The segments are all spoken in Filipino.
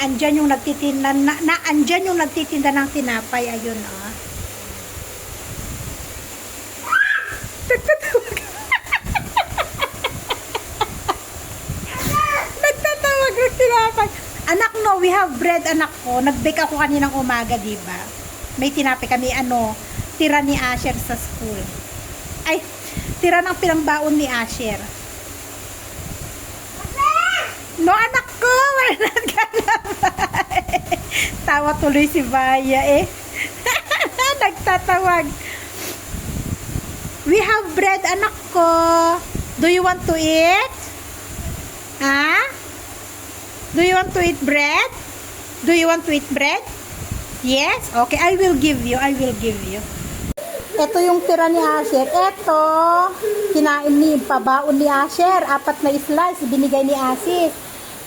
andyan yung nagtitinda, andyan yung nagtitinda ng tinapay. Ayun, oh. Nagtatawag ng tinapay. Anak, no, we have bread, anak ko. Nag-bake ako kaninang umaga, diba? May tinapay kami, tira ni Asher sa school. Ay, tira ng pinangbaon ni Asher. No, anak ko, wala ka naman. Tawa tuloy si Baya, eh. Nagtatawag. We have bread, anak ko. Do you want to eat? Ha? Do you want to eat bread? Do you want to eat bread? Yes? Okay, I will give you. I will give you. Ito yung tira ni Asher. Ito, kinain ni pabaon ni Asher. 4 na slice, binigay ni Asis.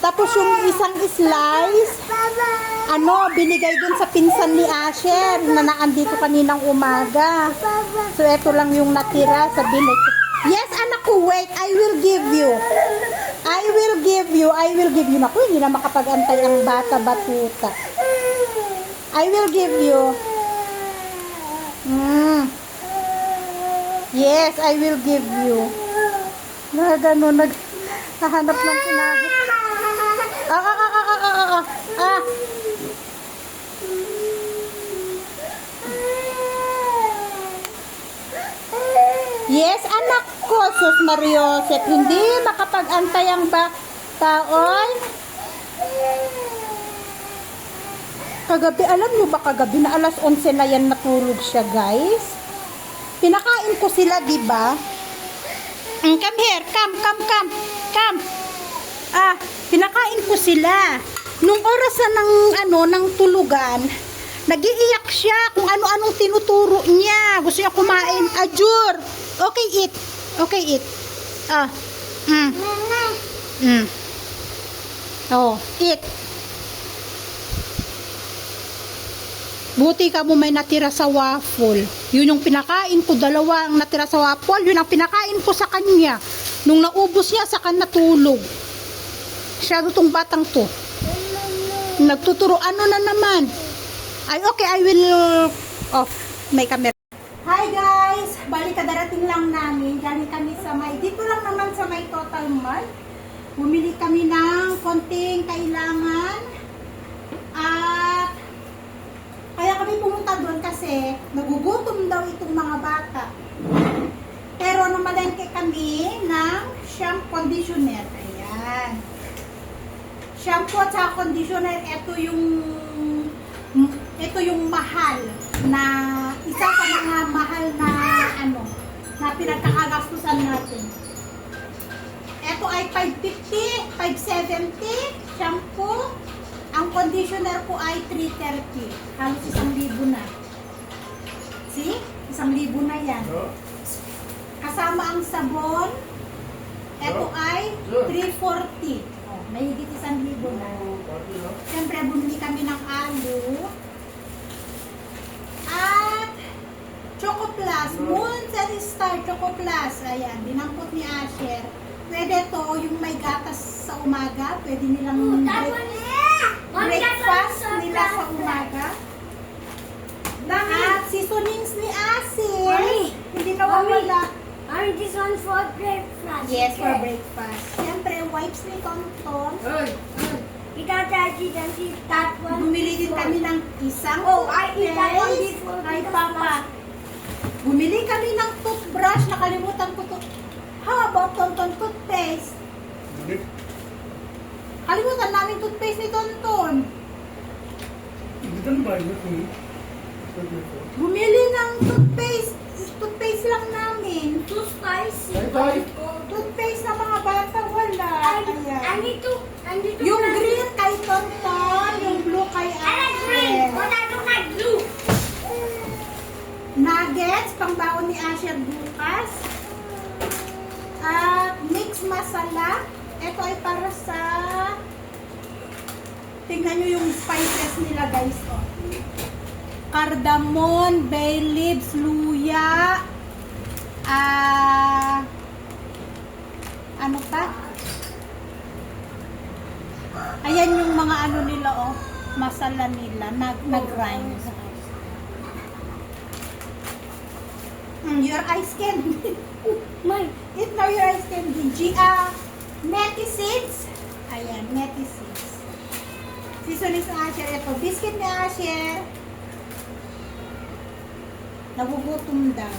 Tapos yung isang slice, binigay dun sa pinsan ni Asher na naandito kaninang umaga. So, ito lang yung natira sa binigay. Yes, anak ko, wait. I will give you. I will give you. I will give you. Naku, hindi na makapag-antay ang bata-batuta. I will give you. Yes, I will give you. Na gano'n, naghahanap ng sinabi. Yes, anak ko, Sus Mariosep, hindi makapag-antay ang taon. Kagabi, alam nyo ba kagabi na alas 11 na yan natulog siya, guys? Pinakain ko sila, diba? Come here, come. Pinakain ko sila. Nung oras ng tulugan, nag-iiyak siya kung ano-anong tinuturo niya. Gusto niya kumain. Ajur. Okay, eat. Okay, eat. Oh, eat. Buti ka mo may natira sa waffle. Yun yung pinakain ko. 2 ang natira sa waffle. Yun ang pinakain ko sa kanya. Nung naubos niya, saka natulog. Siya itong batang to. Nagtuturo. Ano na naman? Ay, okay, I will off my camera. Hi guys! Balik kadarating lang namin. Galing kami sa dito lang naman sa may Total Mall. Bumili kami ng konting kailangan. At kaya kami pumunta doon kasi nagugutom daw itong mga bata. Pero namalengke kami ng shampoo conditioner. Ayan. Shampoo at saka conditioner, ito yung mahal na isa sa mga mahal na na pinagkakagastusan natin. Ito ay 550, 570 shampoo. Ang conditioner ko ay 330. Halos 1,000 na. See? 1,000 na yan. Kasama ang sabon. Ito ay 340. Oh, may higit 1,000 na. Siyempre, bumili kami ng alo. At Choco Plus. Moons and Star Choco Plus. Ayan, dinampot ni Asher. Pwede to, yung may gatas sa umaga. Pwede nilang breakfast nila sa umaga. At seasonings ni Asir. Hindi na wala. This one for breakfast. Yes, for breakfast. Siyempre, wipes ni Tonton. That one. Bumili din kami ng isang I eat that one before. kay Papa. Bumili kami ng toothbrush. Nakalimutan ko to. How about Tonton toothpaste? Kalimutan namin toothpaste ni Tonton. Bumili ng toothpaste. Toothpaste lang namin. Too spicy. Toothpaste na mga bata, wala. I need to. Yung green kay Tonton, yung blue kay I like green, Asher. but I don't like blue. Nuggets, pangbaon ni Asher bukas. At mix masala. Ito ay para sa... Tingnan nyo yung spices nila, guys. Oh. Cardamom, bay leaves, luya. Ano pa? Ayan yung mga ano nila, oh. Masala nila. Nag-grind. Your eyes candy. Mine. Eat now your eyes candy. Neti seeds. Ayan, neti seeds. Season is Asher. Ito, biscuit ni Asher. Nagugutom daw.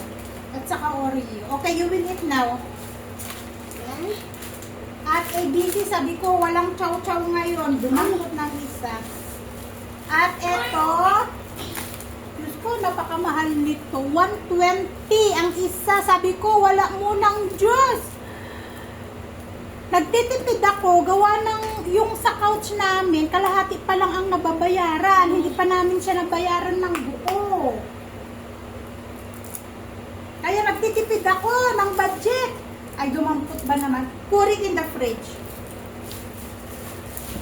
At saka Oreo. Okay, you will eat now. At ABC, sabi ko, walang chow-chow ngayon. Dumamot ng isa. At ito, Diyos ko, napakamahal nito. 120 ang isa. Sabi ko, wala munang Diyos. Nagtitipid ako, gawa ng yung sa couch namin, kalahati pa lang ang nababayaran. Hindi pa namin siya nabayaran ng buo. Kaya nagtitipid ako ng budget. Ay, dumampot ba naman? Put it in the fridge.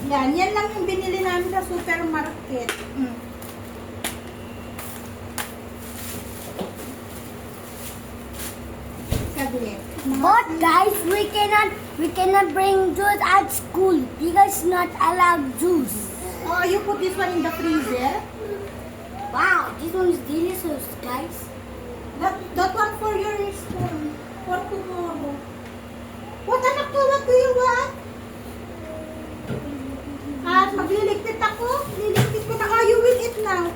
Yan lang yung binili namin sa supermarket. Saglit. But guys, we cannot bring juice at school because not allowed juice. Oh, you put this one in the freezer. Wow, this one is delicious, guys. That one for your spoon. For tomorrow. What anak ko? What do you want? At magliligpit ako. Liligpit ko na. Oh, you will eat now.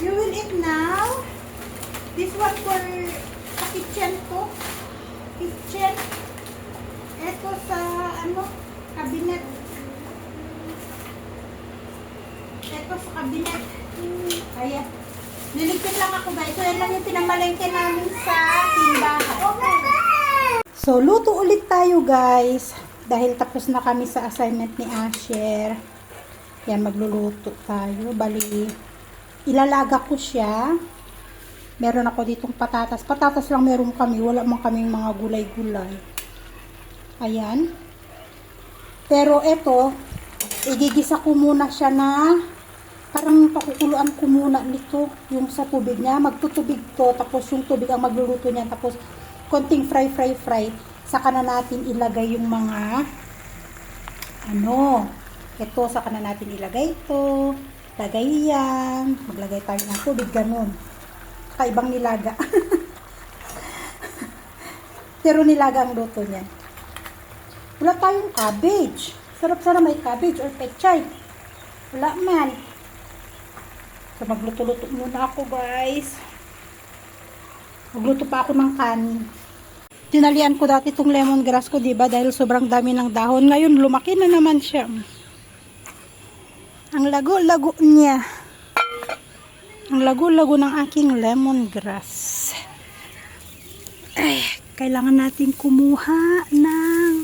You will eat now. This one for sa kitchen ko. Kitchen. Ito sa ano, cabinet. Ito sa cabinet. Ayan. Liligpit lang ako guys. So yan lang yung pinamalengke namin sa timbahan. So luto ulit tayo guys. Dahil tapos na kami sa assignment ni Asher. Yan, magluluto tayo. Bali, ilalaga ko siya. Meron ako ditong patatas. Patatas lang meron kami. Wala man kaming mga gulay-gulay. Ayan. Pero ito, igigisa ko muna siya na parang pakukuluan ko muna nito yung sa tubig niya. Magtutubig to. Tapos yung tubig ang magluluto niya. Tapos konting fry. Saka na natin ilagay yung mga ito, saka na natin ilagay ito. Lagay yan. Maglagay tayo ng tubig. Ganun. Kaibang nilaga. Pero nilaga ang luto niyan. Wala tayong cabbage. Sarap-sarap may cabbage or pechay. Wala man. So, magluto-luto muna ako, guys. Magluto pa ako ng kanin. Tinalian ko dati itong lemongrass ko, diba? Dahil sobrang dami ng dahon. Ngayon, lumaki na naman siya. Ang lago-lago niya. Ang lago-lago ng aking lemongrass. Ay, kailangan natin kumuha ng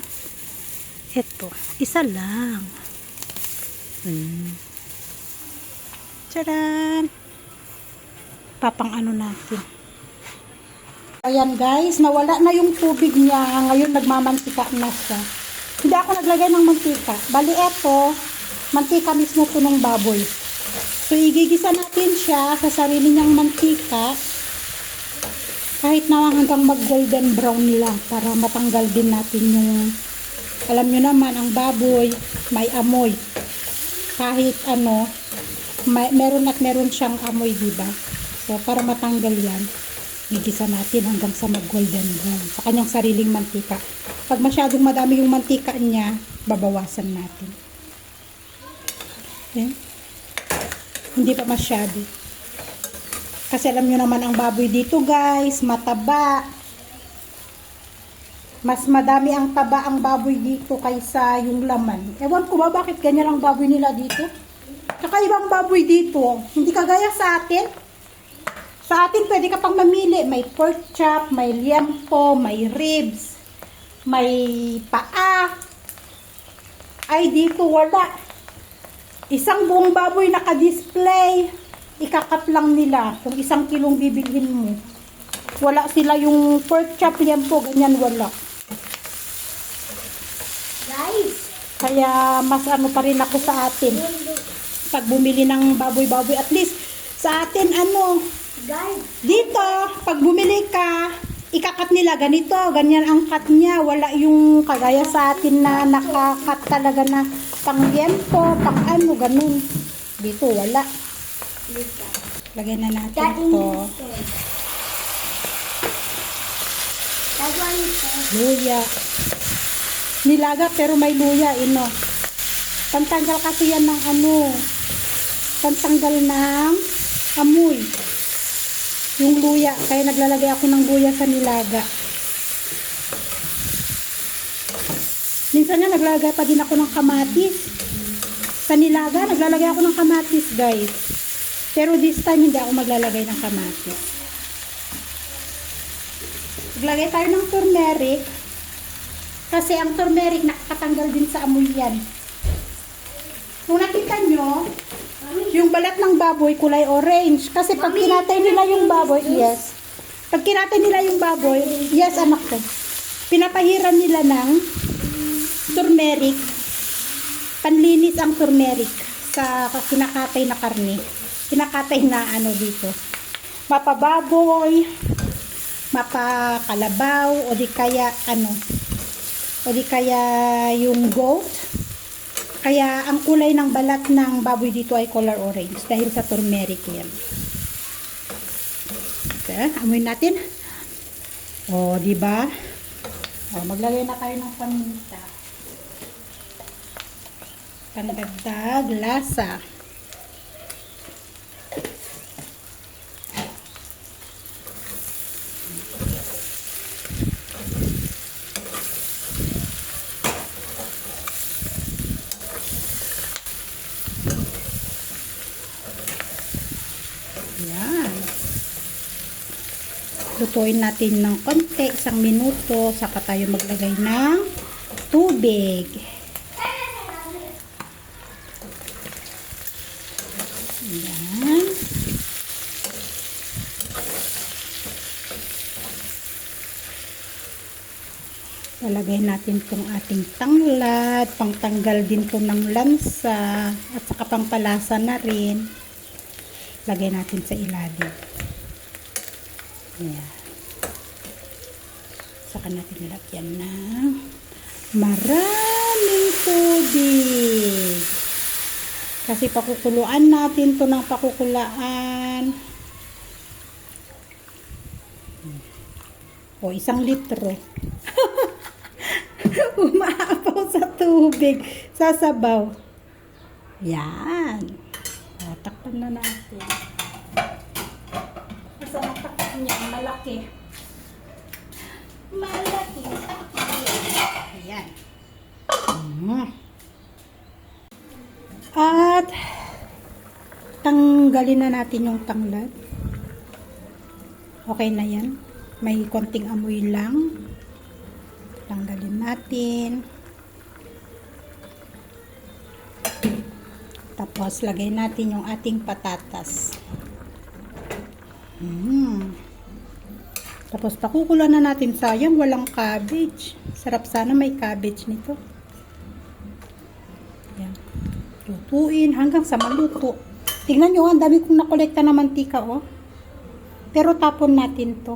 ito. Isa lang. Tcharan! Papang ano natin. Ayan guys, nawala na yung tubig niya. Ngayon nagmamantika na siya. Hindi ako naglagay ng mantika. Bali eto, mantika mismo po ng baboy. So igigisa natin siya sa sarili niyang mantika. Kahit na hanggang mag golden brown lang para matanggal din natin yung, alam nyo naman, ang baboy may amoy. Kahit ano, meron siyang amoy, diba? So para matanggal yan, gigisa natin hanggang sa mag golden brown sa kanyang sariling mantika. Pag masyadong madami yung mantika niya, babawasan natin. Okay? Hindi pa masyado. Kasi alam nyo naman ang baboy dito guys, mataba. Mas madami ang taba ang baboy dito kaysa yung laman. Ewan ko ba bakit ganyan ang baboy nila dito? Kakaibang baboy dito. Hindi kagaya sa atin. Sa atin, pwede ka pang mamili. May pork chop, may liempo, may ribs, may paa. Ay, dito wala. Isang buong baboy naka-display. Ikakat lang nila kung 1 kilong bibilhin mo. Wala sila yung pork chop, liempo, ganyan wala. Guys, Kaya mas ano pa rin ako sa atin. Pag bumili ng baboy-baboy, at least sa atin guys, dito, pag bumili ka, ikakat nila ganito, ganyan ang cut niya. Wala yung kagaya sa atin na nakakat talaga na pang liempo, pang ano, ganun. Dito, wala. Lisa. Lagyan na natin That to. is good. That one is good. Luya. Nilaga pero may luya, ino. Pantanggal kasi yan ng ano. Pantanggal ng amoy. Yung luya. Kaya naglalagay ako ng luya sa nilaga. Minsan nga naglalagay pa din ako ng kamatis. Sa nilaga, naglalagay ako ng kamatis, guys. Pero this time, hindi ako maglalagay ng kamatis. Maglagay tayo ng turmeric. Kasi ang turmeric, nakakatanggal din sa amoy yan. Kung nakita nyo, yung balat ng baboy, kulay orange. Kasi pag kinatay nila yung baboy, yes. Pag kinatay nila yung baboy, yes, anak ko. Pinapahiran nila ng turmeric. Panlinis ang turmeric sa kinakatay na karne. Kinakatay na ano dito. Mapababoy, mapakalabaw, o di kaya ano, o di kaya yung goat. Kaya ang kulay ng balat ng baboy dito ay color orange dahil sa turmeric yan. Okay, amoy natin. O, di ba? O, maglagay na tayo ng paminta. Pandagdag lasa. Yan. Lutuin natin ng konti, 1 minuto, saka tayo maglagay ng tubig. Yan. Lalagay natin itong ating tanglad, pangtanggal din po ng lansa, at saka pangpalasa na rin. Lagay natin sa ilalim. Ayan. Saka natin lagyan ng maraming tubig. Kasi pakukuluan natin to ng pakukulaan. O, 1 litro. Umaapaw sa tubig. Sasabaw. Yan. O, takpan na natin. Basta matakpan niya. Malaki. Malaki. Ayan. At tanggalin na natin yung tanglad. Okay na yan. May konting amoy lang. Tanggalin natin. Tapos lagay natin yung ating patatas. Tapos pakukulan na natin. Sayang walang cabbage. Sarap sana may cabbage nito. Yan. Lutuin hanggang sa maluto. Tingnan nyo, ang dami kong nakolekta na mantika, oh. Pero tapon natin to.